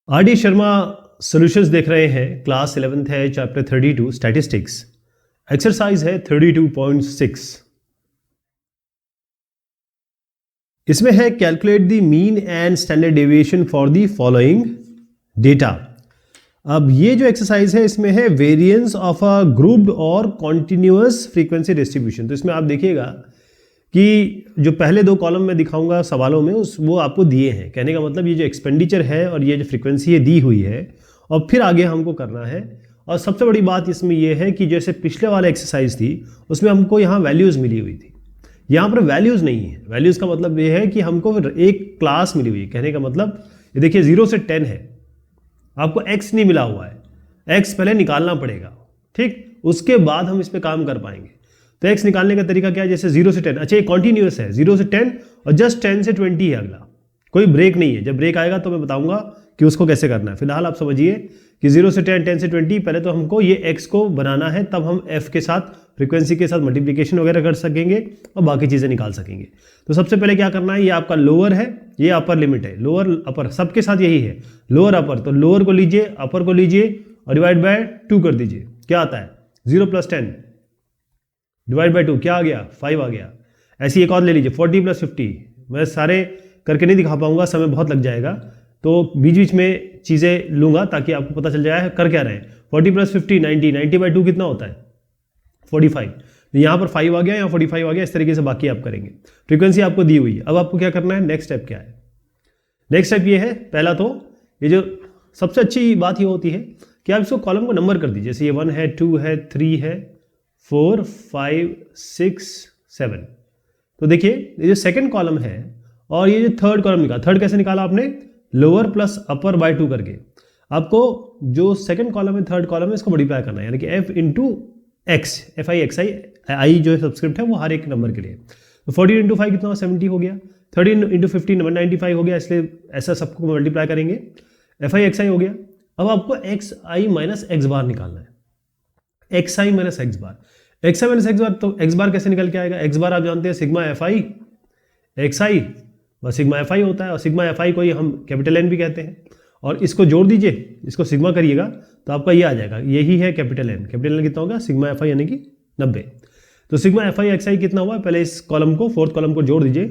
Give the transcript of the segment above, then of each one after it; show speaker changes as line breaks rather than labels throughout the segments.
R D Sharma solutions देख रहे हैं। क्लास 11th है, चैप्टर 32 स्टैटिस्टिक्स। एक्सरसाइज है 32.6। इसमें है calculate the mean and standard deviation for the following data. अब ये जो एक्सरसाइज है इसमें है वेरिएंस ऑफ अ ग्रुप्ड और कॉन्टिन्यूअस फ्रीक्वेंसी डिस्ट्रीब्यूशन। तो इसमें आप देखिएगा कि जो पहले दो कॉलम में दिखाऊंगा सवालों में वो आपको दिए हैं। कहने का मतलब ये जो एक्सपेंडिचर है और ये जो फ्रीक्वेंसी है दी हुई है और फिर आगे हमको करना है। और सबसे बड़ी बात इसमें ये है कि जैसे पिछले वाला एक्सरसाइज थी उसमें हमको यहाँ वैल्यूज़ मिली हुई थी, यहाँ पर वैल्यूज़ नहीं है। वैल्यूज़ का मतलब ये है कि हमको एक क्लास मिली हुई है। कहने का मतलब ये देखिए 0 से 10 है, आपको x नहीं मिला हुआ है, x पहले निकालना पड़ेगा, ठीक, उसके बाद हम इस पर काम कर पाएंगे। तो x निकालने का तरीका क्या है, जैसे 0 से 10, अच्छा ये कॉन्टिन्यूअस है 0 से 10 और जस्ट 10 से 20 है अगला, कोई ब्रेक नहीं है। जब ब्रेक आएगा तो मैं बताऊंगा कि उसको कैसे करना है। फिलहाल आप समझिए कि 0 से 10, 10 से 20, पहले तो हमको ये x को बनाना है, तब हम f के साथ फ्रीक्वेंसी के साथ मल्टीप्लिकेशन वगैरह कर सकेंगे और बाकी चीज़ें निकाल सकेंगे। तो सबसे पहले क्या करना है, ये आपका लोअर है, ये अपर लिमिट है, लोअर अपर सबके साथ यही है, लोअर अपर। तो लोअर को लीजिए, अपर को लीजिए और डिवाइड बाय 2 कर दीजिए। क्या आता है 0 + 10 डिवाइड बाय 2, क्या आ गया 5 आ गया। ऐसी एक और ले लीजिए 40 + 50। मैं सारे करके नहीं दिखा पाऊंगा, समय बहुत लग जाएगा, तो बीच बीच में चीज़ें लूंगा ताकि आपको पता चल जाए कर क्या रहे हैं। 40 + 50 90, 90 बाई 2 कितना होता है 45। तो यहाँ पर 5 आ गया, यहाँ 45 आ गया। इस तरीके से बाकी आप करेंगे। फ्रीक्वेंसी आपको दी हुई है। अब आपको क्या करना है, नेक्स्ट स्टेप क्या है। नेक्स्ट स्टेप ये है, पहला तो ये जो सबसे अच्छी बात ये होती है कि आप इसको कॉलम को नंबर कर दीजिए। जैसे ये 1 है, 2 है, 3 है, 4, 5, 6, 7। तो देखिए ये जो सेकंड कॉलम है और ये जो थर्ड कॉलम निकाला, थर्ड कैसे निकाला आपने, लोअर प्लस अपर बाय 2 करके। आपको जो सेकंड कॉलम है, थर्ड कॉलम है, इसको मल्टीप्लाई करना है, यानी कि f into X, F I X I जो है सब्सक्रिप्ट है वो हर एक नंबर के लिए। तो 14 इंटू 5 कितना 70 हो गया, 13 इंटू 15 195 हो गया, इसलिए ऐसा सबको मल्टीप्लाई करेंगे, एफ आई एक्स आई हो गया। अब आपको एक्स आई माइनस एक्स बार निकालना है, x I minus X bar, x I minus X bar. तो एक्स बार कैसे निकल के आएगा, एक्स बार आप जानते हैं सिग्मा एफ आई एक्स आई बस सिग्मा एफ आई होता है, और सिग्मा एफ आई को ही हम कैपिटल एन भी कहते हैं। और इसको जोड़ दीजिए, इसको सिग्मा करिएगा तो आपका ये आ जाएगा, यही है कैपिटल एन। कैपिटल एन कितना होगा, सिग्मा एफ आई यानी कि 90। तो सिग्मा एफ आई एक्स आई कितना हुआ, पहले इस कॉलम को, फोर्थ कॉलम को जोड़ दीजिए,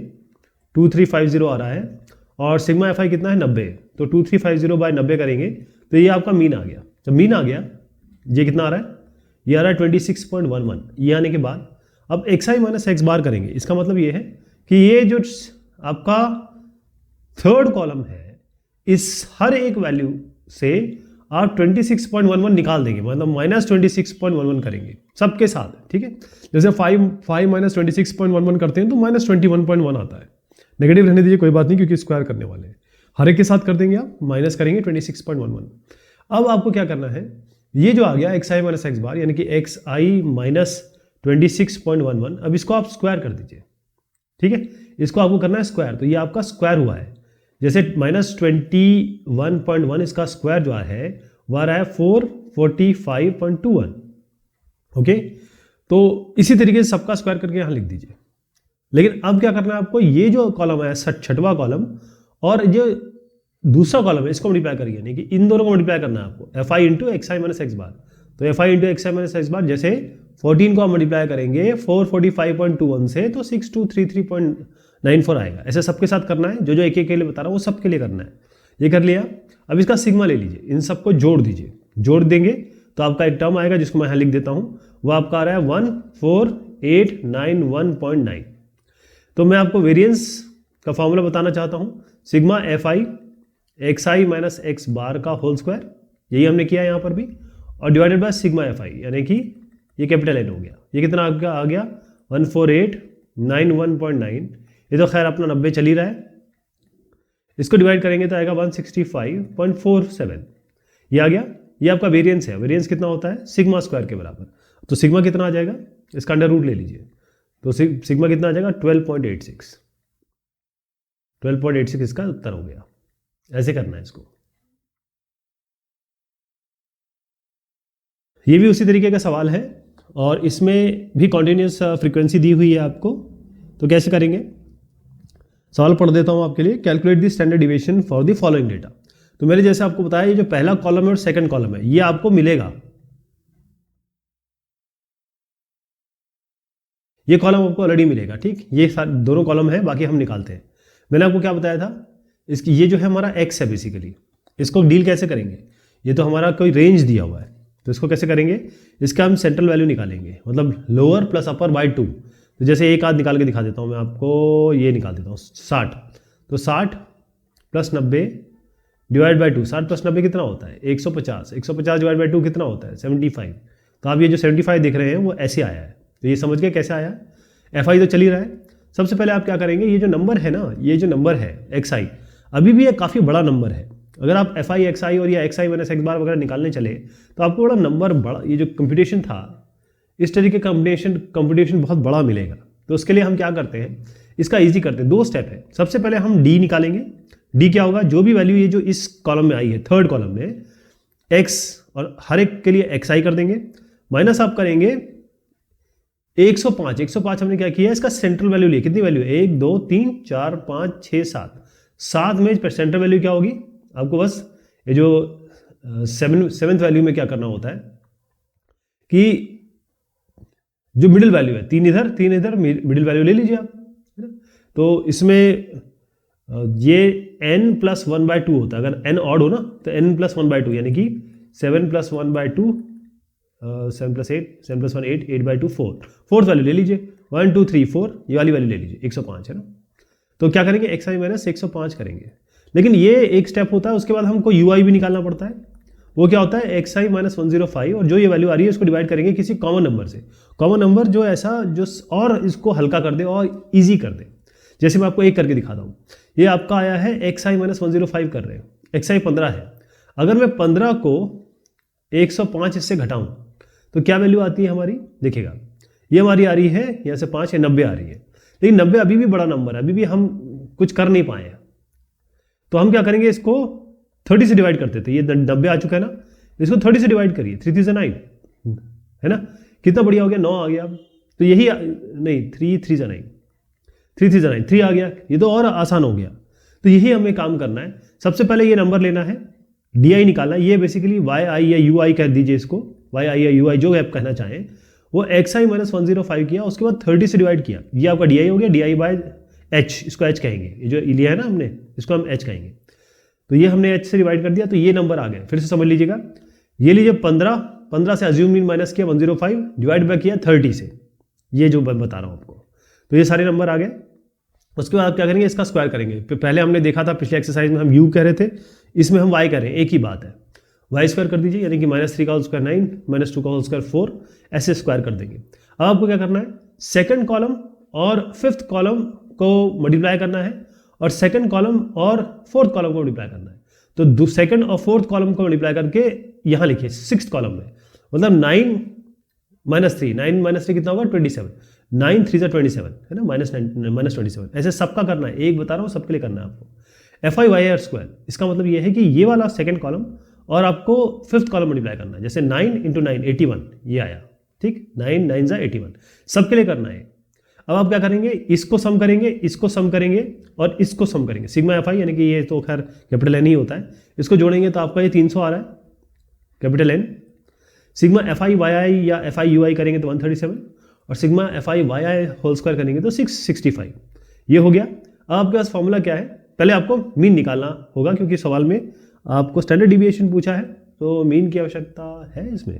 2350 आ रहा है, और सिग्मा एफ आई कितना है 90। तो 2350 बाय 90 करेंगे तो ये आपका मीन आ गया। जब मीन आ गया, ये कितना आ रहा है, ये आ रहा है 26.11। ये आने के बाद अब एक्स आई माइनस एक्स बार करेंगे। इसका मतलब ये है कि ये जो आपका थर्ड कॉलम है, इस हर एक वैल्यू से आप 26.11 निकाल देंगे, मतलब माइनस 26.11 करेंगे सबके साथ, ठीक है। जैसे 5 माइनस 26.11 करते हैं तो माइनस 21.1 आता है। नेगेटिव रहने दीजिए, कोई बात नहीं, क्योंकि स्क्वायर करने वाले हैं। हर एक के साथ कर देंगे आप, माइनस करेंगे 26.11। अब आपको क्या करना है, ये जो आ गया एक्स आई माइनस एक्स बार, यानी कि एक्स आई माइनस 26.11, अब इसको आप स्क्वायर कर दीजिए, ठीक है। इसको आपको करना है स्क्वायर, तो ये आपका स्क्वायर हुआ है। जैसे माइनस 21.1 इसका स्क्वायर जो है वह रहा है 445.21, ओके। तो इसी तरीके से सबका स्क्वायर करके यहाँ लिख दीजिए। लेकिन अब क्या करना है आपको, ये जो कॉलम है छठवां कॉलम और जो दूसरा कॉलम है इसको मल्टीप्लाई करिए, यानी कि इन दोनों को मल्टीप्लाई करना है आपको, F I into X I minus X bar. तो F I into X I minus X bar, जैसे 14 को आप मल्टीप्लाई करेंगे 445.21 से तो 6233.94 आएगा। ऐसे सबके साथ करना है, जो जो एक एक के लिए बता रहा हूँ वो सबके लिए करना है। ये कर लिया। अब इसका सिग्मा ले लीजिए, इन सबको जोड़ दीजिए, जोड़ देंगे तो आपका एक टर्म आएगा जिसको मैं यहाँ लिख देता हूँ, वो आपका आ रहा है 14891.9। तो मैं आपको वेरिएंस का फॉर्मूला बताना चाहता हूँ, sigma F I X I minus X bar का होल स्क्वायर, यही हमने किया यहाँ पर भी, और डिवाइडेड बाय सिग्मा एफ आई, यानी कि ये कैपिटल एन हो गया। ये कितना आपका आ गया 14891.9। ये तो खैर अपना 90 चल ही रहा है, इसको डिवाइड करेंगे तो आएगा 165.47। ये आ गया, ये आपका वेरिएंस है। वेरिएंस कितना होता है, सिग्मा स्क्वायर के बराबर। तो सिग्मा कितना आ जाएगा, इसका अंडर रूट ले लीजिए, तो सिग्मा कितना आ जाएगा 12.86। 12.86 इसका उत्तर हो गया। ऐसे करना है इसको। ये भी उसी तरीके का सवाल है और इसमें भी कॉन्टिन्यूस फ्रीक्वेंसी दी हुई है आपको। तो कैसे करेंगे, सवाल पढ़ देता हूं आपके लिए। Calculate the standard deviation for the following data. तो मैंने जैसे आपको बताया, ये जो पहला कॉलम है और सेकंड कॉलम है, ये आपको मिलेगा, ये कॉलम आपको ऑलरेडी मिलेगा। ठीक, ये दोनों कॉलम है, बाकी हम निकालते हैं। मैंने आपको क्या बताया था, इसकी ये जो है हमारा एक्स है बेसिकली, इसको डील कैसे करेंगे, ये तो हमारा कोई रेंज दिया हुआ है, तो इसको कैसे करेंगे, इसका हम सेंट्रल वैल्यू निकालेंगे, मतलब लोअर प्लस अपर बाई 2। तो जैसे एक आध निकाल के दिखा देता हूँ मैं आपको, ये निकाल देता हूँ 60, तो 60 प्लस 90 डिवाइड बाई 2, 60 प्लस 90 कितना होता है 150, 150 डिवाइड बाई 2 कितना होता है 75। तो आप ये जो 75 देख रहे हैं वो ऐसे आया है, तो ये समझ गए कैसे आया। एफ आई तो चल ही रहा है। सबसे पहले आप क्या करेंगे, ये जो नंबर है ना, ये जो नंबर है एक्स आई, अभी भी एक काफ़ी बड़ा नंबर है। अगर आप एफ आई एक्स आई और या एक्स आई माइनस एक्स बार वगैरह निकालने चले तो आपको बड़ा नंबर, बड़ा ये जो कंप्यूटेशन था, इस तरीके का कंप्यूटेशन बहुत बड़ा मिलेगा। तो उसके लिए हम क्या करते हैं, इसका ईजी करते हैं, 2 स्टेप है। सबसे पहले हम डी निकालेंगे। डी क्या होगा, जो भी वैल्यू ये जो इस कॉलम में आई है, थर्ड कॉलम में, एक्स और हर एक के लिए एक्स आई कर देंगे, माइनस आप करेंगे 105। 105 हमने क्या किया, इसका सेंट्रल वैल्यू लिया, कितनी वैल्यू, 1 2 3 4 5 6 7, 7 में सेंट्रल वैल्यू क्या होगी, आपको बस ये जो सेवेंथ वैल्यू में क्या करना होता है कि जो मिडिल वैल्यू है, 3 इधर 3 इधर, मिडिल वैल्यू ले लीजिए आप, है ना। तो इसमें ये n प्लस 1/2 होता है, अगर n ऑड हो ना तो n प्लस 1/2, यानी कि 7 plus 1/2, 7 plus 8, 7 plus 1 8, 8/2 4, fourth value ले लीजिए, 1 2 3 4, ये वाली वैल्यू ले लीजिए, 105 है ना। तो क्या करेंगे, एक्स आई माइनस 105 करेंगे। लेकिन ये एक स्टेप होता है, उसके बाद हमको यू आई भी निकालना पड़ता है। वो क्या होता है, एक्स आई माइनस 105, और जो ये वैल्यू आ रही है उसको डिवाइड करेंगे किसी कॉमन नंबर से, कॉमन नंबर जो ऐसा जो और इसको हल्का कर दे और ईजी कर दे। जैसे मैं आपको एक करके दिखाता हूँ, ये आपका आया है एक्स आई माइनस 105 कर रहे हैं, एक्स आई 15 है। अगर मैं 15 को 105 इससे घटाऊं तो क्या वैल्यू आती है हमारी, देखिएगा ये हमारी आ रही है यहाँ से 5 है, 90 आ रही है। लेकिन 90 अभी भी बड़ा नंबर है, अभी भी हम कुछ कर नहीं पाए हैं। तो हम क्या करेंगे, इसको 30 से डिवाइड करते थे, ये 90 आ चुका है ना, इसको 30 से डिवाइड करिए, 3 3 9 है ना, कितना बढ़िया हो गया, 9 आ गया। तो यही नहीं, 3 3 9, 3 3 9, 3 आ गया, ये तो और आसान हो गया। तो यही हमें काम करना है। सबसे पहले ये नंबर लेना है, डी आई निकालना है, ये बेसिकली वाई आई या यू आई कह दीजिए इसको, वाई आई या यू आई जो आप कहना चाहें। वो एक्स आई माइनस 105 किया, उसके बाद 30 से डिवाइड किया, ये आपका डी आई हो गया, डी आई बाय एच, इसको एच कहेंगे, ये जो लिया है ना हमने, इसको हम एच कहेंगे। तो ये हमने एच से डिवाइड कर दिया, तो ये नंबर आ गया। फिर से समझ लीजिएगा, ये लीजिए 15 से अज्यूम मीन माइनस किया 105, डिवाइड बाय किया 30 से, ये जो मैं बता रहा हूँ आपको। तो ये सारे नंबर आ गए। उसके बाद आप क्या करेंगे, इसका स्क्वायर करेंगे। पहले हमने देखा था पिछले एक्सरसाइज में हम यू कह रहे थे, इसमें हम वाई कह रहे हैं, एक ही बात है। वाई स्क्वायर कर दीजिए, यानी कि -3 का होल स्क्वायर 9, -2 का होल स्क्वायर 4, ऐसे स्क्वायर कर देंगे। अब आपको क्या करना है, सेकंड कॉलम और फिफ्थ कॉलम को मल्टीप्लाई करना है, और सेकंड कॉलम और फोर्थ कॉलम को मल्टीप्लाई करना है। तो सेकंड और फोर्थ कॉलम को मल्टीप्लाई करके यहाँ लिखिए सिक्स्थ कॉलम में, मतलब 9 -3, 9 -3 कितना होगा 27, 9 3 जा 27 है ना, -27, ऐसे सबका करना है, एक बता रहा हूँ सबके लिए करना है आपको। F I Y R square, इसका मतलब ये है कि ये वाला सेकंड कॉलम और आपको फिफ्थ कॉलम मल्टीप्लाई करना है। जैसे 9 × 9 81, ये आया, ठीक, 9 9 जा 81, सबके लिए करना है। अब आप क्या करेंगे, इसको सम करेंगे, इसको सम करेंगे और इसको सम करेंगे, सिग्मा एफ आई, यानी कि ये तो खैर कैपिटल एन ही होता है, इसको जोड़ेंगे तो आपका ये 300 आ रहा है, capital N. Sigma F I Y I या एफ आई यू आई करेंगे तो 137, और sigma F I Y I whole square करेंगे तो 665, ये हो गया। अब आपके पास फॉर्मूला क्या है, पहले आपको मीन निकालना होगा, क्योंकि सवाल में आपको स्टैंडर्ड डिविएशन पूछा है, तो मीन की आवश्यकता है इसमें।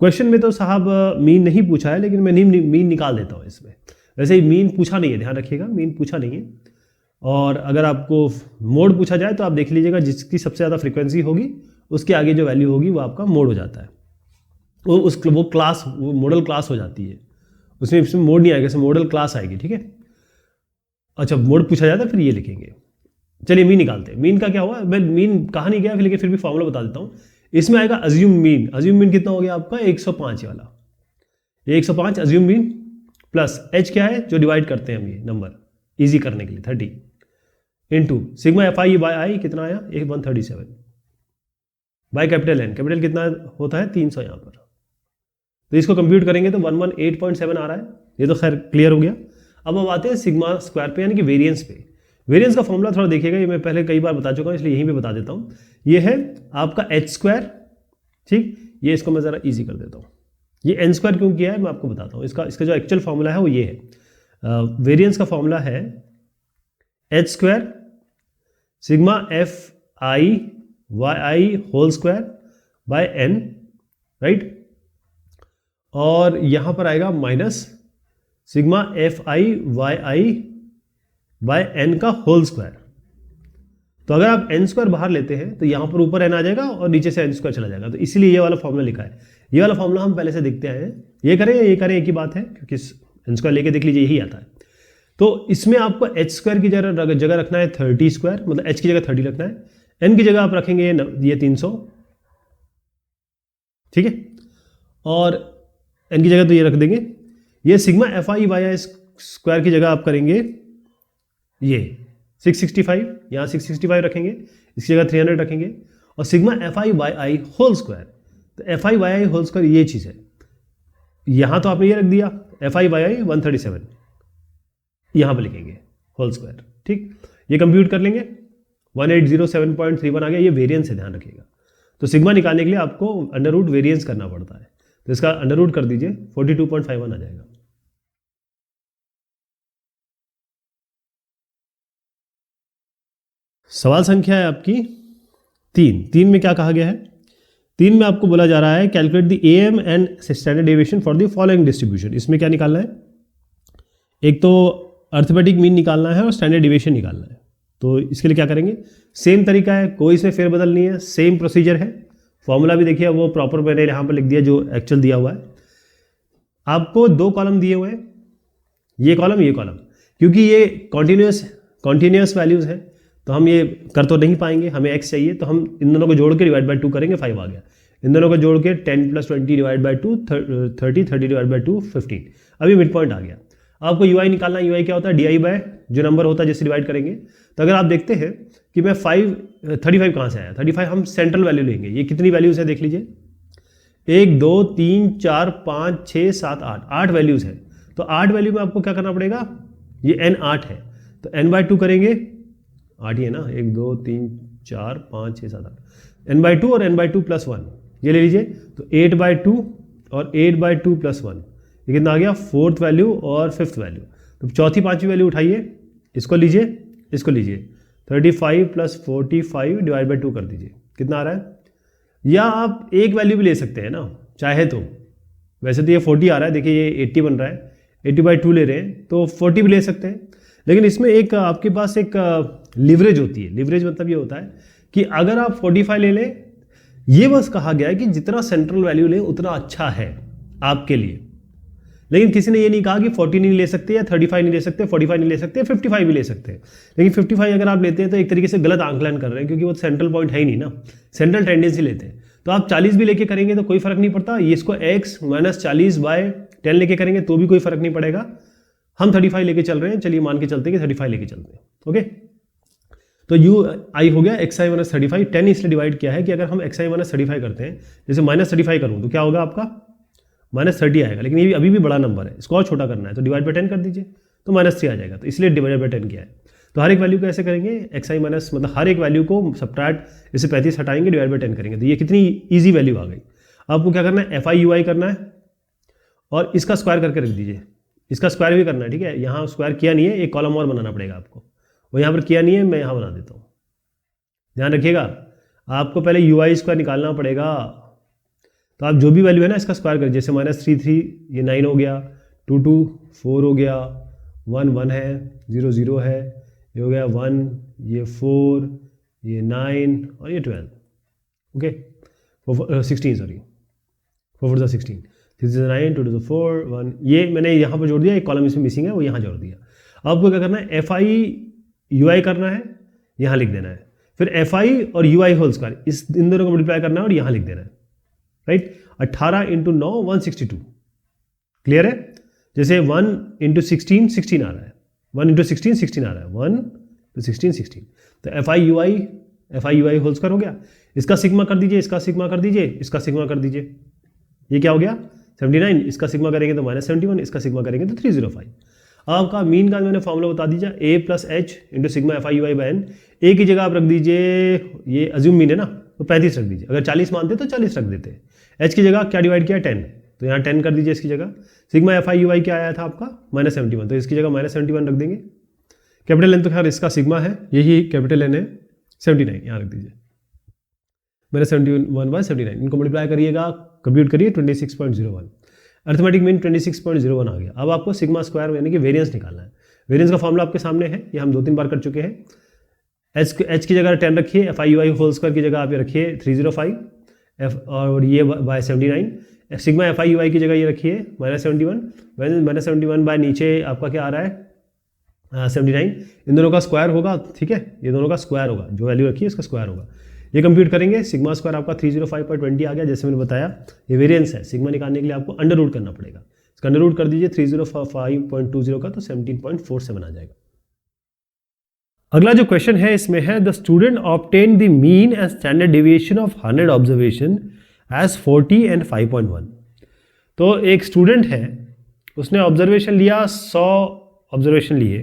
क्वेश्चन में तो साहब मीन नहीं पूछा है, लेकिन मैं मीन निकाल देता हूँ इसमें। वैसे ही मीन पूछा नहीं है, ध्यान रखिएगा, मीन पूछा नहीं है। और अगर आपको मोड पूछा जाए तो आप देख लीजिएगा, जिसकी सबसे ज़्यादा फ्रीक्वेंसी होगी उसके आगे जो वैल्यू होगी वो आपका मोड हो जाता है, वो क्लास, वो मॉडल क्लास हो जाती है। उसमें मोड नहीं आएगा, इसमें मॉडल क्लास आएगी, ठीक है। अच्छा, मोड पूछा जाता है फिर ये लिखेंगे। चलिए मीन निकालते हैं। मीन का क्या हुआ, मैं मीन कहा नहीं गया लेकिन फिर भी फॉर्मूला बता देता हूँ। इसमें आएगा अज्यूम मीन, अज्यूम मीन कितना हो गया आपका 105 वाला, ये 105 अज्यूम मीन प्लस एच क्या है जो डिवाइड करते हैं हम ये नंबर इजी करने के लिए 30 into sigma F I by I कितना आया 137 बाई कैपिटल एन, कैपिटल कितना होता है 300 यहाँ पर। तो इसको कंप्यूट करेंगे तो 118.7 आ रहा है, ये तो खैर क्लियर हो गया। अब आते हैं सिग्मा स्क्वायर पे, यानी कि वेरिएंस पे। वेरिएंस का फॉर्मूला थोड़ा देखिएगा, ये मैं पहले कई बार बता चुका हूँ इसलिए यहीं पे बता देता हूँ। ये है आपका एच स्क्वायर, ठीक, ये इसको मैं ज़रा ईजी कर देता हूँ। ये एन स्क्वायर क्यों किया है मैं आपको बताता हूँ। इसका जो एक्चुअल फॉर्मूला है वो ये है, वेरिएंस का फॉर्मूला है H square sigma F I Y I whole square by N, right, और यहां पर आएगा minus sigma F I Y I by N का होल स्क्वायर। तो अगर आप एन स्क्वायर बाहर लेते हैं तो यहां पर ऊपर एन आ जाएगा और नीचे से एन स्क्वायर चला जाएगा, तो इसीलिए ये वाला फॉर्मूला लिखा है। ये वाला फॉर्मूला हम पहले से देखते आए हैं, ये करें या ये करें एक ही बात है, क्योंकि एन स्क्वायर लेके देख लीजिए यही आता है। तो इसमें आपको एच स्क्वायर की जगह रखना है 30 स्क्वायर, मतलब एच की जगह 30 रखना है, एन की जगह आप रखेंगे ये 300, ठीक है, और एन की जगह तो ये रख देंगे। ये sigma F I Y I square की जगह आप करेंगे ये 665, यहाँ 665 रखेंगे, इसकी जगह 300 रखेंगे, और sigma F I Y I whole square, तो F I Y I whole square ये चीज़ है, यहाँ तो आपने ये रख दिया एफ आई वाई आई 137, यहाँ पर लिखेंगे होल स्क्वायर, ठीक, ये कंप्यूट कर लेंगे 1807.31 आ गया, ये वेरिएंस है, ध्यान रखिएगा। तो सिग्मा निकालने के लिए आपको अंडर रूट वेरिएंस करना पड़ता है, तो इसका अंडर रूट कर दीजिए 42.51 आ जाएगा। सवाल संख्या है आपकी 3 में क्या कहा गया है? 3 में आपको बोला जा रहा है calculate the am and standard deviation for the following distribution. इसमें क्या निकालना है? एक तो अर्थमेटिक मीन निकालना है और स्टैंडर्ड डेविएशन निकालना है। तो इसके लिए क्या करेंगे? सेम तरीका है, कोई इसमें फेरबदल नहीं है, सेम प्रोसीजर है। फॉर्मूला भी देखिए वो प्रॉपर मैंने यहाँ पर लिख दिया जो एक्चुअल दिया हुआ है। आपको 2 कॉलम दिए हुए हैं, ये कॉलम, क्योंकि ये कॉन्टिन्यूस वैल्यूज हैं तो हम ये कर तो नहीं पाएंगे, हमें x चाहिए, तो हम इन दोनों को जोड़ के डिवाइड बाई 2 करेंगे, 5 आ गया। इन दोनों को जोड़ के 10 + 20 डिवाइड बाई 2 30 डिवाइड बाई 2 15, अभी मिड पॉइंट आ गया। आपको ui निकालना है, ui क्या होता है? di बाय जो नंबर होता है जिससे डिवाइड करेंगे। तो अगर आप देखते हैं कि मैं 35 कहाँ से आया? 35 हम सेंट्रल वैल्यू लेंगे। ये कितनी वैल्यूज है देख लीजिए, 1 2 3 4 5 6 7 8 वैल्यूज है। तो 8 वैल्यू में आपको क्या करना पड़ेगा? ये n 8 है तो n/2 करेंगे, 8 ही है ना, 1 2 3 4 5 6 7 8, n/2 और n/2 + 1 ये ले लीजिए। तो 8/2 और 8/2 + 1 ये कितना आ गया? 4th वैल्यू और 5th वैल्यू। तो चौथी 5वीं वैल्यू उठाइए, इसको लीजिए, इसको लीजिए, 35 + 45 डिवाइड बाई 2 कर दीजिए, कितना आ रहा है? या आप एक वैल्यू भी ले सकते हैं ना चाहे तो। वैसे तो ये 40 आ रहा है, देखिए ये 80 बन रहा है, 80/2 ले रहे हैं तो 40 भी ले सकते हैं। लेकिन इसमें एक आपके पास एक लिवरेज होती है। लिवरेज मतलब ये होता है कि अगर आप 45 ले लें, ये बस कहा गया है कि जितना सेंट्रल वैल्यू लें उतना अच्छा है आपके लिए। लेकिन किसी ने ये नहीं कहा कि 40 नहीं ले सकते या 35 नहीं ले सकते, 45 नहीं ले सकते, 55 भी ले सकते हैं। लेकिन 55 अगर आप लेते हैं तो एक तरीके से गलत आंकलन कर रहे हैं, क्योंकि वो सेंट्रल पॉइंट है ही नहीं ना, सेंट्रल टेंडेंसी लेते हैं। तो आप 40 भी लेके करेंगे तो कोई फर्क नहीं पड़ता, ये इसको x - 40/10 लेके करेंगे तो भी कोई फर्क नहीं पड़ेगा। हम 35 लेके चल रहे हैं, चलिए मान के चलते हैं कि 35 लेके चलते हैं, ओके। तो ui हो गया xi - 35, 10 इसलिए डिवाइड किया है कि अगर हम xi - 35 करते हैं, जैसे -35 करूँ तो क्या होगा आपका? -30 आएगा। लेकिन ये भी अभी भी बड़ा नंबर है, इसको और छोटा करना है तो डिवाइड बाई 10 कर दीजिए, तो -3 आ जाएगा। तो इसलिए डिवाइड बाई 10 किया है। तो हर एक वैल्यू को ऐसे करेंगे, xi माइनस मतलब हर एक वैल्यू को सब्ट्रैक्ट, इसे 35 हटाएंगे, डिवाइड बाई 10 करेंगे। तो ये कितनी ईजी वैल्यू आ गई। आपको क्या करना है? fi ui करना है और इसका स्क्वायर करके रख दीजिए। इसका स्क्वायर भी करना है, ठीक है। यहाँ स्क्वायर किया नहीं है, एक कॉलम और बनाना पड़ेगा आपको, वो यहाँ पर किया नहीं है, मैं यहाँ बना देता हूँ। ध्यान रखिएगा, आपको पहले ui स्क्वायर निकालना पड़ेगा। तो आप जो भी वैल्यू है ना इसका स्क्वायर करिए, जैसे -33 ये 9 हो गया, 2 2 4 हो गया, 1 1 है, 0 0 है, ये हो गया 1, ये 4, ये 9 और ये 12, ओके 16 सॉरी 4 4 16, 3 9 2 2 4 1, ये मैंने यहाँ पर जोड़ दिया, एक कॉलम इसमें मिसिंग है वो यहाँ जोड़ दिया। आपको क्या करना है? fi ui करना है, यहाँ लिख देना है, फिर fi और ui होल स्क्वायर इन दोनों को मल्टीप्लाई करना है और यहाँ लिख देना है, राइट। 18 × 9 162, क्लियर है। जैसे 1 × 16 16 आ रहा है, 1 × 16 16 आ रहा है, 1 × 16 16। तो fi ui होल स्क्वायर हो गया। इसका सिग्मा कर दीजिए, इसका सिग्मा कर दीजिए, इसका सिग्मा कर दीजिए, ये क्या हो गया? 79। इसका सिग्मा करेंगे तो -71, इसका सिग्मा करेंगे तो 305। अब आपका मीन का मैंने फॉर्मूला बता दीजिए, A plus H into sigma F I U I by N. A की जगह आप रख दीजिए, ये अज्यूम मीन है ना, तो 35 रख दीजिए। अगर 40 मानते तो 40 रख देते। एच की जगह क्या डिवाइड किया, 10, तो यहाँ 10 कर दीजिए इसकी जगह। सिग्मा एफ आई यू आई क्या आया था आपका -71, तो इसकी जगह -71 रख देंगे। कैपिटल एन तो खैर इसका सिग्मा है, यही कैपिटल एन है, 79 यहाँ रख दीजिए, -71/79। इनको मल्टीप्लाई करिएगा, कंप्यूट करिए, 26.01। अर्थमेटिक मीन 26.01 आ गया। अब आपको सिग्मा स्क्वायर यानी कि वेरिएंस निकालना है। वेरिएंस का फॉर्मूला आपके सामने है, ये हम 2-3 बार कर चुके हैं। एच की जगह 10 रखिए, F I U I whole square की जगह आप ये रखिए 305 एफ, और ये by 79। Sigma F I U I की जगह ये रखिए -71, -71 बाय नीचे आपका क्या आ रहा है 79। इन दोनों का स्क्वायर होगा, ठीक है, ये दोनों का स्क्वायर होगा, जो वैल्यू रखी है इसका स्क्वायर होगा। ये कंप्यूट करेंगे, सिग्मा स्क्वायर आपका 305.20 आ गया। जैसे मैंने बताया ये वेरिएंस है, सिग्मा निकालने के लिए आपको अंडर रूट करना पड़ेगा। इसका अंडर रूट कर दीजिए 305.20 का, तो 17.47 आ जाएगा। अगला जो क्वेश्चन है इसमें है the student obtain the mean and standard deviation of 100 observation as 40 and 5.1। तो एक स्टूडेंट है, उसने ऑब्जर्वेशन लिया, 100 ऑब्जर्वेशन लिए,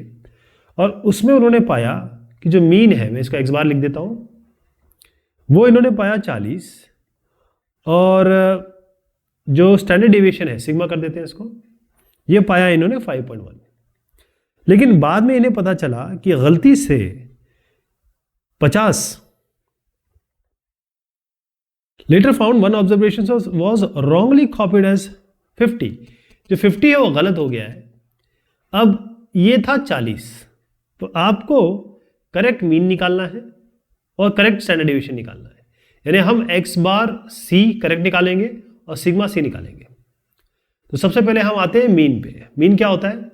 और उसमें उन्होंने पाया कि जो मीन है, मैं इसको एक्स बार लिख देता हूं, वो इन्होंने पाया 40, और जो स्टैंडर्ड डेविएशन है, सिग्मा कर देते हैं इसको, ये पाया इन्होंने 5.1। लेकिन बाद में इन्हें पता चला कि गलती से 50, later found one observation was wrongly copied as 50। जो 50 है वो गलत हो गया है। अब ये था 40, तो आपको करेक्ट मीन निकालना है और करेक्ट स्टैंडर्ड डेविएशन निकालना है। यानी हम एक्स बार सी करेक्ट निकालेंगे और सिग्मा सी निकालेंगे। तो सबसे पहले हम आते हैं मीन पे। मीन क्या होता है,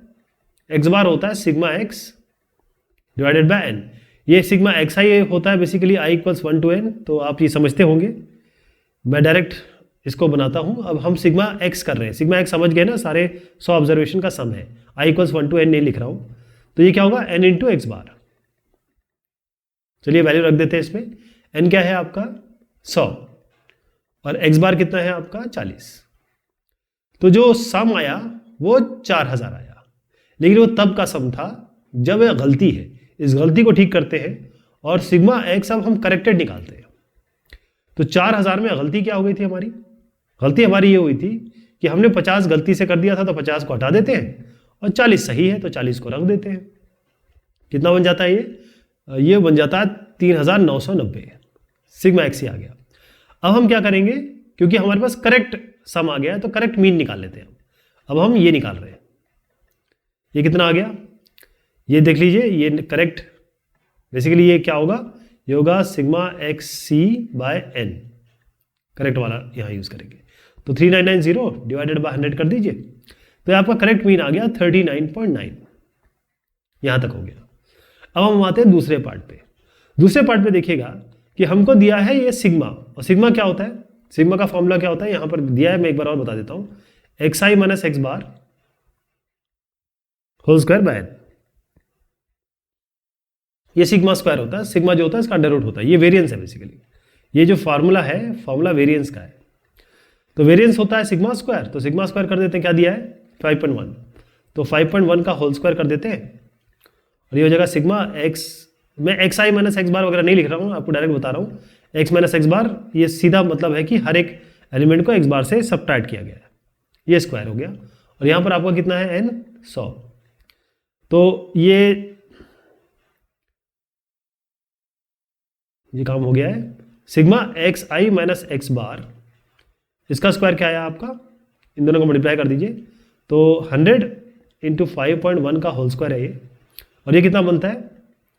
एक्स बार होता है sigma X divided by N. ये सिग्मा एक्स आई होता है बेसिकली i = 1 to n, तो आप ये समझते होंगे। मैं डायरेक्ट इसको बनाता हूं। अब हम सिग्मा एक्स कर रहे हैं, सिग्मा एक्स समझ गए ना, सारे 100 ऑब्जर्वेशन का सम है, i = 1 to n नहीं लिख रहा हूं। तो ये क्या होगा, n × एक्स बार। चलिए वैल्यू रख देते हैं इसमें। n क्या है आपका 100 और एक्स बार कितना है आपका 40। तो जो सम आया वो 4000 आया, लेकिन वो तब का सम था जब यह गलती है। इस गलती को ठीक करते हैं और सिग्मा एक्स अब हम करेक्टेड निकालते हैं। तो 4000 में गलती क्या हो गई थी हमारी, गलती हमारी ये हुई थी कि हमने 50 गलती से कर दिया था, तो 50 को हटा देते हैं, और 40 सही है तो 40 को रख देते हैं। कितना बन जाता है ये बन जाता है 3990। सिग्मा एक्स ही आ गया। अब हम क्या करेंगे, क्योंकि हमारे पास करेक्ट सम आ गया है, तो करेक्ट मीन निकाल लेते हैं। अब हम ये निकाल रहे हैं, ये कितना आ गया, ये देख लीजिए, ये करेक्ट बेसिकली ये क्या होगा, ये होगा सिग्मा एक्स सी बाय एन, करेक्ट वाला यहाँ यूज करेंगे। तो 3990 डिवाइडेड बाय 100 कर दीजिए, तो आपका करेक्ट मीन आ गया 39.9, यहां तक हो गया। अब हम आते हैं दूसरे पार्ट पे। दूसरे पार्ट पे देखिएगा कि हमको दिया है ये सिग्मा, और सिग्मा क्या होता है, सिग्मा का फॉर्मूला क्या होता है यहां पर दिया है, मैं एक बार और बता देता हूं, X I minus X bar whole square by N. ये सिग्मा स्क्वायर होता है, सिग्मा जो होता है इसका अंडर रूट होता है, ये वेरिएंस है बेसिकली। ये जो फार्मूला है, फार्मूला वेरिएंस का है। तो वेरिएंस होता है सिग्मा स्क्वायर, तो सिग्मा स्क्वायर कर देते हैं, क्या दिया है 5.1, तो 5.1 का होल स्क्वायर कर देते हैं, और ये हो जाएगा सिग्मा एक्स। मैं एक्स आई माइनस एक्स बार वगैरह नहीं लिख रहा हूँ, आपको डायरेक्ट बता रहा हूँ। एक्स माइनस एक्स बार ये सीधा मतलब है कि हर एक एलिमेंट को एक्स बार से सबट्रैक्ट किया गया है, ये स्क्वायर हो गया। और यहाँ पर आपका कितना है n 100, तो ये काम हो गया है। Sigma X I minus X बार, इसका स्क्वायर क्या आया आपका, इन दोनों को मल्टीप्लाई कर दीजिए, तो 100 × 5.1 का होल स्क्वायर है ये, और ये कितना बनता है,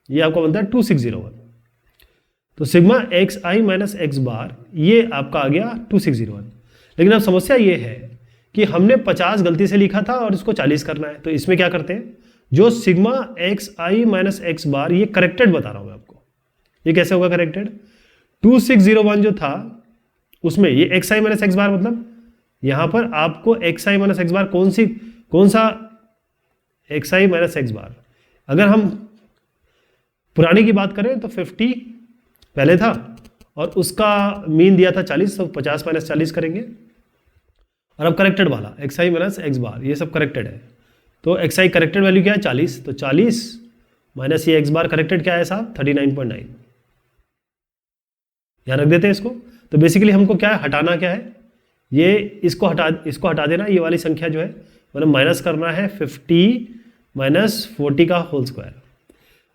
ये आपका बनता है 2601। तो sigma X I minus X बार ये आपका आ गया 2601। लेकिन अब समस्या ये है कि हमने 50 गलती से लिखा था और इसको 40 करना है, तो इसमें क्या करते हैं, जो sigma X I minus X बार ये करेक्टेड बता रहा हूं मैं आपको, ये कैसे होगा करेक्टेड। 2601 जो था उसमें ये एक्स आई माइनस एक्स बार, मतलब यहां पर आपको एक्स आई माइनस एक्स बार कौन सा एक्स आई माइनस एक्स बार, अगर हम पुरानी की बात करें तो 50 पहले था और उसका मीन दिया था 40, तो 50 - 40 करेंगे। और अब करेक्टेड वाला एक्स आई माइनस एक्स बार, ये सब करेक्टेड है, तो एक्स आई करेक्टेड वैल्यू क्या है 40, तो 40 माइनस ये एक्स बार करेक्टेड क्या है साहब 39.9, यहाँ रख देते हैं इसको। तो बेसिकली हमको क्या है हटाना क्या है, ये इसको हटा देना, ये वाली संख्या जो है मतलब माइनस करना है 50 माइनस 40 का whole square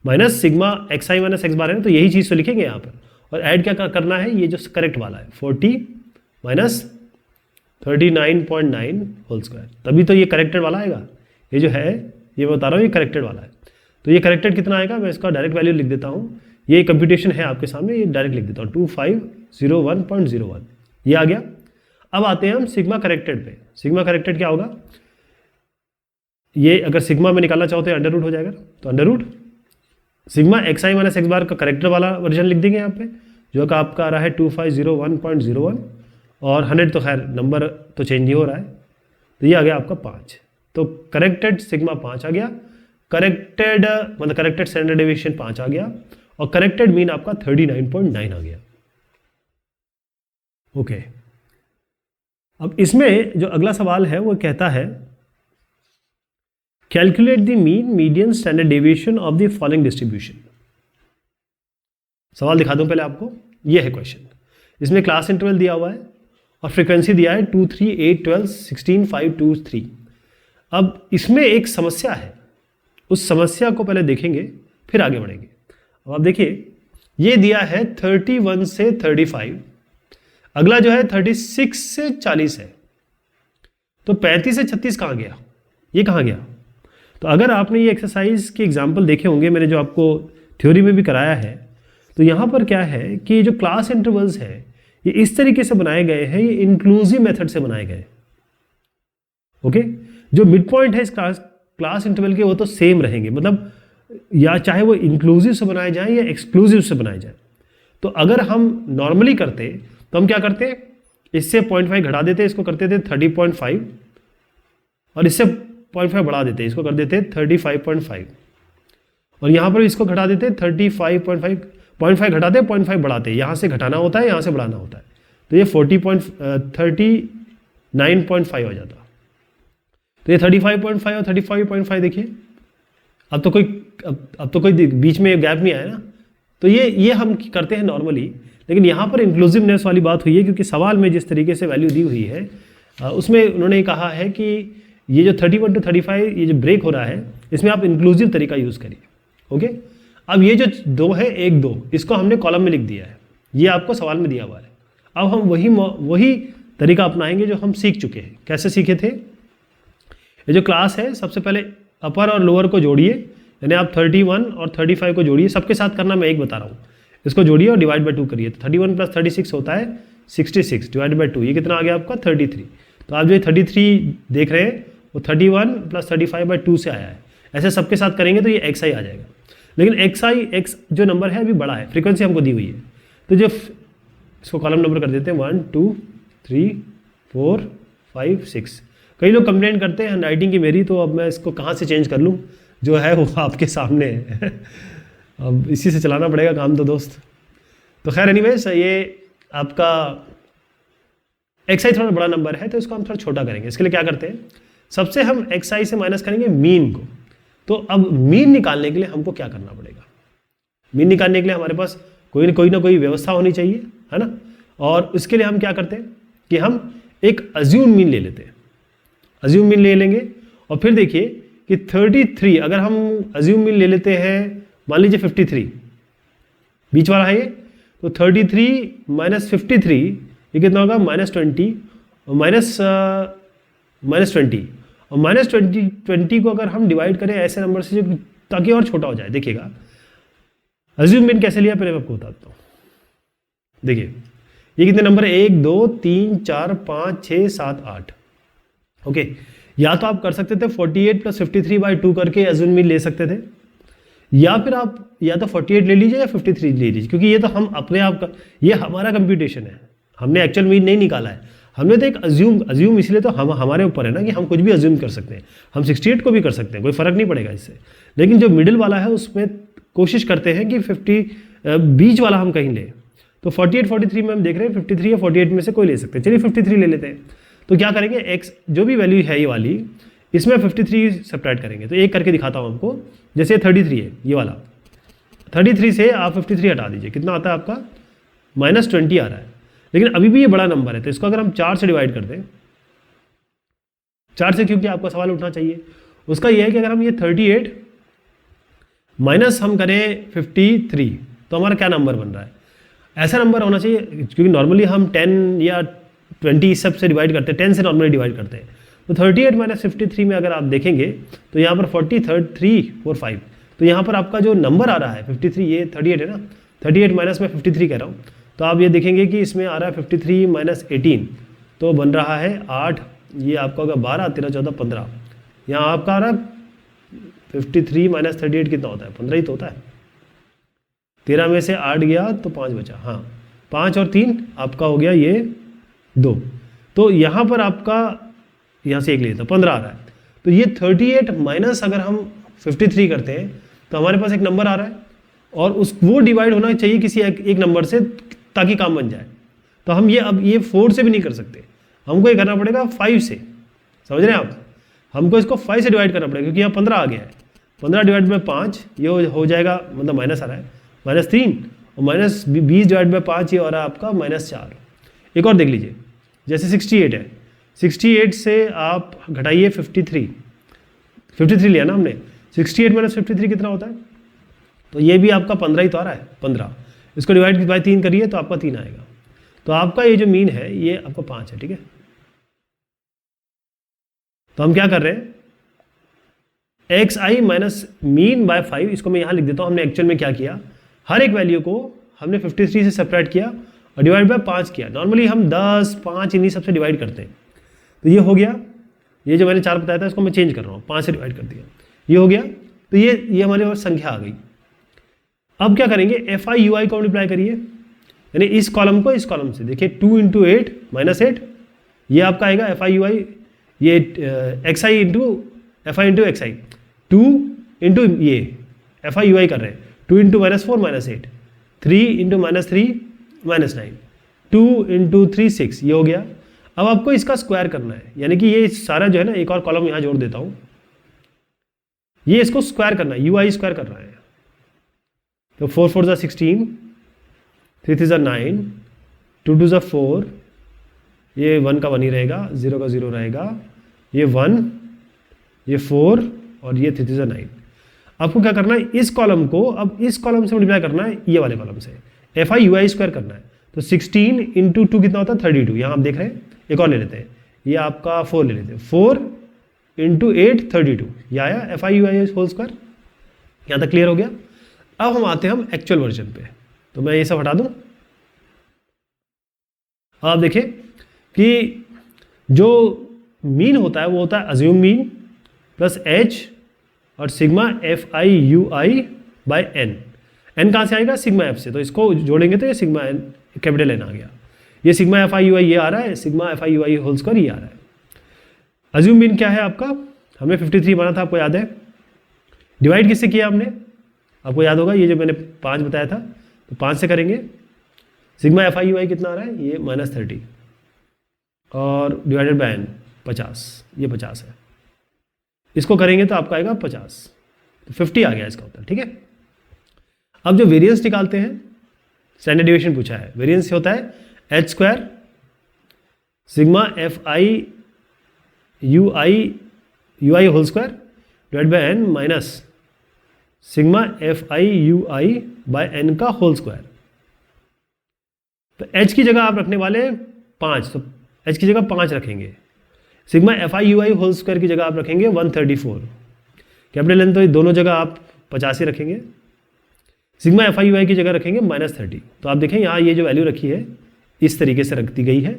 minus sigma X I minus X bar है, तो यही चीज़ तो लिखेंगे यहाँ पर। और ऐड क्या करना है, ये जो करेक्ट वाला है 40 माइनस 39.9 होल स्क्वायर, तभी तो ये करेक्टेड वाला आएगा। ये जो है ये बता रहा हूँ ये करेक्टेड वाला है, तो ये करेक्टेड कितना आएगा, मैं इसका डायरेक्ट वैल्यू लिख देता हूँ। ये कंप्यूटेशन है आपके सामने, ये डायरेक्ट लिख देता हूँ 2501.01 ये आ गया। अब आते हैं हम सिग्मा करेक्टेड पे। सिग्मा करेक्टेड क्या होगा, ये अगर सिग्मा में निकालना चाहो तो अंडर रूट हो जाएगा, तो under root sigma X I minus X bar का करेक्टर वाला वर्जन लिख देंगे यहाँ पे, जो का आपका आ रहा है 2501.01 और 100 तो खैर नंबर तो चेंज नहीं हो रहा है, तो ये आ गया आपका 5। तो करेक्टेड सिग्मा 5 आ गया, करेक्टेड मतलब करेक्टेड स्टैंडर्ड डेविएशन 5 आ गया, और करेक्टेड मीन आपका 39.9 आ गया। ओके, अब इसमें जो अगला सवाल है वो कहता है calculate the mean median standard deviation of the following distribution. सवाल दिखा दूं पहले आपको, ये है क्वेश्चन। इसमें क्लास इंटरवल दिया हुआ है और फ्रीक्वेंसी दिया है 2, 3, 8, 12, 16, 5, 2, 3। अब इसमें एक समस्या है, उस समस्या को पहले देखेंगे फिर आगे बढ़ेंगे। अब आप देखिए ये दिया है 31 से 35, अगला जो है 36 से 40 है, तो 35 से 36 कहाँ गया, ये कहाँ गया। तो अगर आपने ये एक्सरसाइज के एग्जाम्पल देखे होंगे, मैंने जो आपको थ्योरी में भी कराया है, तो यहाँ पर क्या है कि जो क्लास इंटरवल्स है ये इस तरीके से बनाए गए हैं, ये इंक्लूसिव मेथड से बनाए गए। ओके, जो मिड पॉइंट है इस क्लास इंटरवल के वो तो सेम रहेंगे, मतलब या चाहे वो इंक्लूसिव से बनाए जाएं या एक्सक्लूसिव से बनाए जाएं। तो अगर हम नॉर्मली करते तो हम क्या करते, इससे 0.5 घटा देते, इसको करते थे 30.5, और इससे 0.5 बढ़ा देते, इसको कर देते 35.5, और यहाँ पर इसको घटा देते 35.5, 0.5 घटाते 0.5 बढ़ाते, यहाँ से घटाना होता है यहाँ से बढ़ाना होता है, तो ये 39.5 हो जाता। तो ये 35.5 और 35.5 देखिए, अब तो कोई बीच में गैप नहीं आया ना। तो ये हम करते हैं नॉर्मली, लेकिन यहाँ पर इंक्लूसिवनेस वाली बात हुई है, क्योंकि सवाल में जिस तरीके से वैल्यू दी हुई है उसमें उन्होंने कहा है कि ये जो 31 to 35 ये जो ब्रेक हो रहा है, इसमें आप इंक्लूसिव तरीका यूज़ करिए। ओके, अब ये जो 2 है 1, 2, इसको हमने कॉलम में लिख दिया है, ये आपको सवाल में दिया हुआ है। अब हम वही तरीका अपनाएंगे जो हम सीख चुके हैं। कैसे सीखे थे, ये जो क्लास है सबसे पहले अपर और लोअर को जोड़िए, यानी आप 31 और 35 को जोड़िए, सबके साथ करना मैं एक बता रहा हूँ, इसको जोड़िए और डिवाइड बाई 2 करिए। तो 31 + 36 होता है 66, डिवाइड बाई 2, ये कितना आ गया आपका 33। तो आप जो 33 देख रहे हैं वो 31 + 35/2 से आया है। ऐसे सबके साथ करेंगे तो ये एक्स आई आ जाएगा, लेकिन एक्स जो नंबर है अभी बड़ा है, फ्रीक्वेंसी हमको दी हुई है, तो जो इसको कॉलम नंबर कर देते हैं 1, 2, 3, 4, 5, 6। कई लोग कंप्लेंट करते हैं हैंडराइटिंग की मेरी, तो अब मैं इसको कहाँ से चेंज कर लूँ, जो है वो आपके सामने है। अब इसी से चलाना पड़ेगा काम तो दोस्त। तो खैर एनीवेज, ये आपका एक्स आई थोड़ा बड़ा नंबर है, तो इसको हम थोड़ा छोटा करेंगे। इसके लिए क्या करते हैं, सबसे हम एक्स आई से माइनस करेंगे मीन को। तो अब मीन निकालने के लिए हमको क्या करना पड़ेगा, मीन निकालने के लिए हमारे पास कोई ना कोई व्यवस्था होनी चाहिए, है ना। और इसके लिए हम क्या करते हैं कि हम एक अज्यूम मीन ले लेते हैं, अज्यूम मीन ले लेंगे, और फिर देखिए कि 33 अगर हम अज्यूम मीन ले लेते हैं, मान लीजिए 53 बीच वाला है ये, तो 33 - 53 ये कितना होगा -20, और -20 और -20 को अगर हम डिवाइड करें ऐसे नंबर से जो ताकि और छोटा हो जाए। देखिएगा अज्यूम मीन कैसे लिया पहले मैं आपको बताता हूँ। देखिए ये कितने नंबर है, 1, 2, 3, 4, 5, 6, 7, 8। ओके, या तो आप कर सकते थे 48 + 53/2 करके अज्यूम मीन ले सकते थे, या फिर आप या तो 48 ले लीजिए या 53 ले लीजिए, क्योंकि ये तो हम अपने आप का, ये हमारा कंप्यूटेशन है, हमने एक्चुअल मीन नहीं निकाला है, हमने तो एक अज्यूम इसलिए तो हमारे ऊपर है ना कि हम कुछ भी अज्यूम कर सकते हैं। हम 68 को भी कर सकते हैं, कोई फर्क नहीं पड़ेगा इससे, लेकिन जो मिडिल वाला है उसमें कोशिश करते हैं कि 50 बीच वाला हम कहीं लें। तो 48 43 में हम देख रहे हैं 53 या 48 में से कोई ले सकते हैं, चलिए 53 ले लेते हैं। तो क्या करेंगे, एक्स जो भी वैल्यू है ये वाली, इसमें 53 सब्ट्रैक्ट करेंगे। तो एक करके दिखाता हूँ आपको। जैसे 33 है ये वाला, 33 से आप 53 हटा दीजिए, कितना आता है आपका -20 आ रहा है। लेकिन अभी भी ये बड़ा नंबर है, तो इसको अगर हम 4 से डिवाइड कर दें, 4 से, क्योंकि आपका सवाल उठना चाहिए उसका ये है कि अगर हम ये 38 माइनस हम करें 53 तो हमारा क्या नंबर बन रहा है। ऐसा नंबर होना चाहिए, क्योंकि नॉर्मली हम 10 या 20 सब से डिवाइड करते हैं, 10 से नॉर्मली डिवाइड करते हैं। तो 38 माइनस 53 में अगर आप देखेंगे तो यहाँ पर 40 3 4 5, तो यहाँ पर आपका जो नंबर आ रहा है 53, ये 38 है ना, 38 माइनस में 53 कह रहा हूँ, तो आप ये देखेंगे कि इसमें आ रहा है 53 माइनस 18, तो बन रहा है 8, ये आपका होगा 12, 13, 14, 15। यहाँ आपका आ रहा है 53 माइनस 38 कितना होता है, 15 ही तो होता है। 13 में से 8 गया तो 5 बचा, हाँ 5 और 3 आपका हो गया ये 2। तो यहाँ पर आपका यहाँ से 1 ले लेता 15 आ रहा है। तो ये 38 माइनस अगर हम 53 करते हैं तो हमारे पास एक नंबर आ रहा है, और वो डिवाइड होना चाहिए किसी एक नंबर से ताकि काम बन जाए। तो हम ये अब ये 4 से भी नहीं कर सकते, हमको ये करना पड़ेगा 5 से। समझ रहे हैं आप, हमको इसको 5 से डिवाइड करना पड़ेगा, क्योंकि यहाँ 15 आ गया है। 15 डिवाइड बाई 5 ये हो जाएगा, मतलब माइनस आ रहा है -3, और माइनस 20 डिवाइड बाई 5 ये हो रहा है आपका -4। एक और देख लीजिए, जैसे 68 है, 68 से आप घटाइए 53 लिया ना हमने, 68 माइनस 53 कितना होता है, तो ये भी आपका 15 ही तो आ रहा है, 15। इसको डिवाइड बाई 3 करिए तो आपका 3 आएगा। तो आपका ये जो मीन है ये आपका 5 है, ठीक है। तो हम क्या कर रहे हैं, xi माइनस मीन बाय 5, इसको मैं यहाँ लिख देता हूँ। हमने एक्चुअल में क्या किया, हर एक वैल्यू को हमने 53 से सेपरेट किया और डिवाइड बाय 5 किया। नॉर्मली हम 10, 5 इन्हीं सबसे डिवाइड करते हैं। तो ये हो गया, ये जो मैंने 4 बताया था इसको मैं चेंज कर रहा हूँ, 5 से डिवाइड कर दिया, ये हो गया। तो ये हमारे पास संख्या आ गई। अब क्या करेंगे, FI/UI को मल्टीप्लाई करिए, यानी इस कॉलम को इस कॉलम से। देखिए 2 × 8 -8, ये आपका आएगा FI/UI, ये XI into FI into XI, 2 into ये FI/UI कर रहे हैं, 2 × -4 -8, 3 × -3 -9, 2 × 3 6, ये हो गया। अब आपको इसका स्क्वायर करना है, यानी कि ये सारा जो है ना, एक और कॉलम यहाँ जोड़ देता हूँ, ये इसको स्क्वायर करना है, UI स्क्वायर करना है। तो 4 4 16, 3 3 9, 2 2 4, ये 1 का 1 ही रहेगा, 0 का 0 रहेगा, ये 1, ये 4 और ये 3 3 9। आपको क्या करना है, इस कॉलम को अब इस कॉलम से मल्टीप्लाई करना है ये वाले कॉलम से, FI/UI स्क्वायर करना है। तो 16 × 2 कितना होता है, 32। यहाँ आप देख रहे हैं, एक और ले लेते हैं, ये आपका 4 ले लेते हैं, 4 × 8 32, ये आया FI/UI होल स्क्वायर। यहाँ तक क्लियर हो गया। अब हम आते हैं हम एक्चुअल वर्जन पे, तो मैं ये सब हटा दूं। आप देखें कि जो मीन होता है वो होता है अज्यूम मीन प्लस H और sigma FI/UI by N। N कहाँ से आएगा, सिग्मा F से, तो इसको जोड़ेंगे तो ये सिग्मा N कैपिटल N आ गया। ये सिग्मा FI/UI ये आ रहा है, सिग्मा FI/UI होल स्क्वायर ये आ रहा है। अज्यूम मीन क्या है आपका, हमने 53 माना था, आपको याद है। डिवाइड किससे किया हमने, आपको याद होगा, ये जो मैंने 5 बताया था, तो 5 से करेंगे। सिग्मा FI/UI कितना आ रहा है, ये -30 और डिवाइडेड बाय N 50, ये 50 है। इसको करेंगे तो आपका आएगा 50, तो 50 आ गया इसका उत्तर, ठीक है। अब जो वेरिएंस निकालते हैं, स्टैंडर्ड डेविएशन पूछा है, वेरिएंस होता है H square sigma FI/UI whole square divide by N minus sigma FI/UI by N का होल स्क्वायर। तो H की जगह आप रखने वाले 5, तो H की जगह 5 रखेंगे। सिग्मा FI/UI होल स्क्वायर की जगह आप रखेंगे 134। कैपिटल N तो दोनों जगह आप 50 ही रखेंगे। सिग्मा FI/UI की जगह रखेंगे -30। तो आप देखें यहाँ ये जो वैल्यू रखी है इस तरीके से रख दी गई है,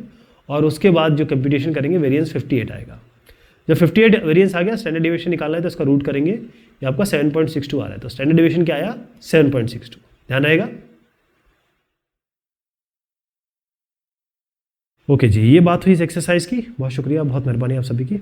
और उसके बाद जो कंप्यूटेशन करेंगे वेरिएंस 58 आएगा। जब 58 वेरिएंस आ गया, स्टैंडर्ड डेविएशन निकालना है तो इसका रूट करेंगे, ये आपका 7.62 आ रहा है। तो स्टैंडर्ड डेविएशन क्या आया, 7.62, ध्यान आएगा। ओके जी, ये बात हुई इस एक्सरसाइज की। बहुत शुक्रिया, बहुत मेहरबानी आप सभी की।